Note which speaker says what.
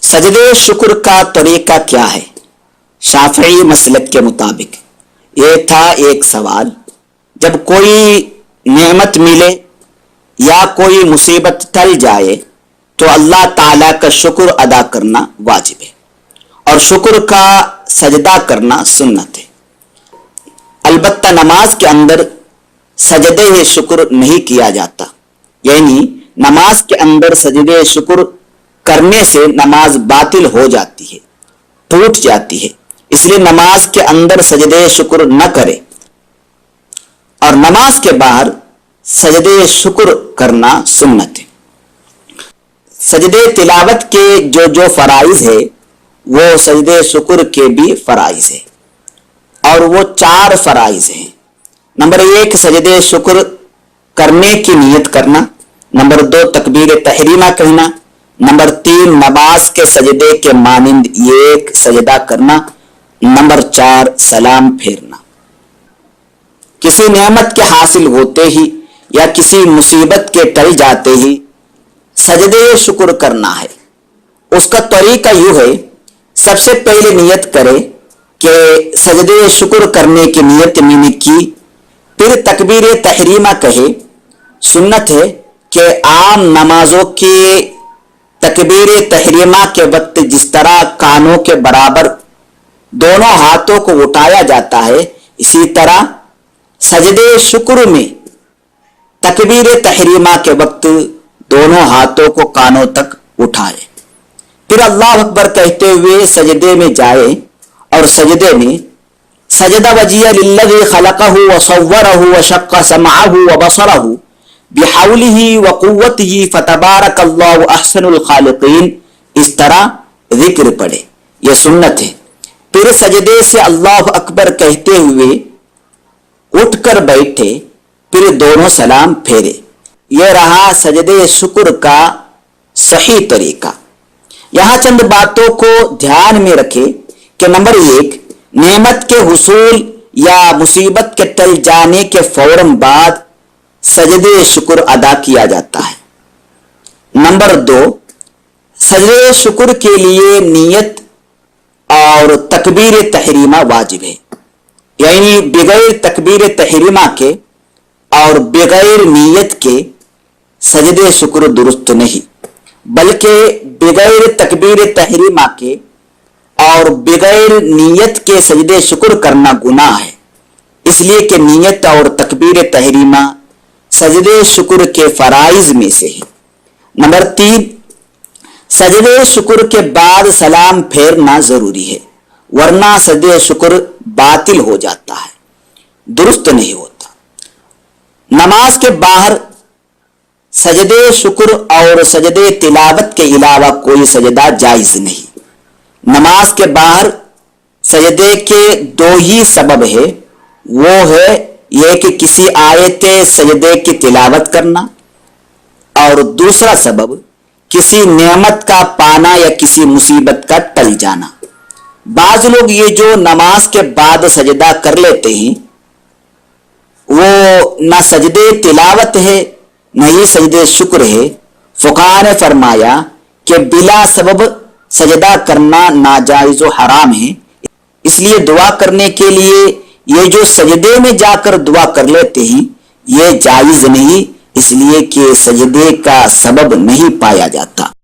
Speaker 1: سجدے شکر کا طریقہ کیا ہے؟ شافعی مسلک کے مطابق یہ تھا ایک سوال، جب کوئی نعمت ملے یا کوئی مصیبت ٹل جائے تو اللہ تعالیٰ کا شکر ادا کرنا واجب ہے اور شکر کا سجدہ کرنا سنت ہے۔ البتہ نماز کے اندر سجدے شکر نہیں کیا جاتا، یعنی نماز کے اندر سجدے شکر کرنے سے نماز باطل ہو جاتی ہے، ٹوٹ جاتی ہے، اس لیے نماز کے اندر سجدے شکر نہ کرے اور نماز کے باہر سجدے شکر کرنا سنت ہے۔ سجدے تلاوت کے جو فرائض ہے وہ سجدے شکر کے بھی فرائض ہے، اور وہ 4 فرائض ہیں۔ نمبر 1 سجدے شکر کرنے کی نیت کرنا، نمبر 2 تکبیر تحریمہ کہنا، نمبر 3 نماز کے سجدے کے مانند ایک سجدہ کرنا، نمبر 4 سلام پھیرنا۔ کسی نعمت کے حاصل ہوتے ہی یا کسی مصیبت کے ٹل جاتے ہی سجدے شکر کرنا ہے۔ اس کا طریقہ یوں ہے، سب سے پہلے نیت کرے کہ سجدے شکر کرنے کی نیت میں نے کی، پھر تکبیر تحریمہ کہے۔ سنت ہے کہ عام نمازوں کی تکبیر تحریمہ کے وقت جس طرح کانوں کے برابر دونوں ہاتھوں کو اٹھایا جاتا ہے، اسی طرح سجدے شکر میں تکبیر تحریمہ کے وقت دونوں ہاتھوں کو کانوں تک اٹھائے، پھر اللہ اکبر کہتے ہوئے سجدے میں جائے اور سجدے میں سجدہ وجیہ للذی خلقہ وصورہ وشق سمعہ وبصرہ بحولہ وقوتہ فتبارک اللہ احسن الخالقین، اس طرح ذکر پڑھے، یہ سنت ہے۔ پھر سجدے سے اللہ اکبر کہتے ہوئے اٹھ کر بیٹھے، پھر دونوں سلام پھیرے۔ یہ رہا سجدے شکر کا صحیح طریقہ۔ یہاں چند باتوں کو دھیان میں رکھے کہ نمبر 1 نعمت کے حصول یا مصیبت کے ٹل جانے کے فوراً بعد سجدے شکر ادا کیا جاتا ہے۔ نمبر 2 سجدے شکر کے لیے نیت اور تکبیر تحریمہ واجب ہے، یعنی بغیر تکبیر تحریمہ کے اور بغیر نیت کے سجدے شکر درست نہیں، بلکہ بغیر تکبیر تحریمہ کے اور بغیر نیت کے سجدے شکر کرنا گناہ ہے، اس لیے کہ نیت اور تکبیر تحریمہ سجدے شکر کے فرائض میں سے ہے۔ نمبر 3 سجدے شکر کے بعد سلام پھیرنا ضروری ہے، ورنہ سجدے شکر باطل ہو جاتا ہے، درست نہیں ہوتا۔ نماز کے باہر سجدے شکر اور سجدے تلاوت کے علاوہ کوئی سجدہ جائز نہیں۔ نماز کے باہر سجدے کے 2 ہی سبب ہے، وہ ہے یہ کہ کسی آیت سجدے کی تلاوت کرنا، اور دوسرا سبب کسی نعمت کا پانا یا کسی مصیبت کا ٹل جانا۔ بعض لوگ یہ جو نماز کے بعد سجدہ کر لیتے ہیں وہ نہ سجدے تلاوت ہے نہ ہی سجدے شکر ہے۔ فقہاء نے فرمایا کہ بلا سبب سجدہ کرنا ناجائز و حرام ہے، اس لیے دعا کرنے کے لیے یہ جو سجدے میں جا کر دعا کر لیتے ہیں یہ جائز نہیں، اس لیے کہ سجدے کا سبب نہیں پایا جاتا۔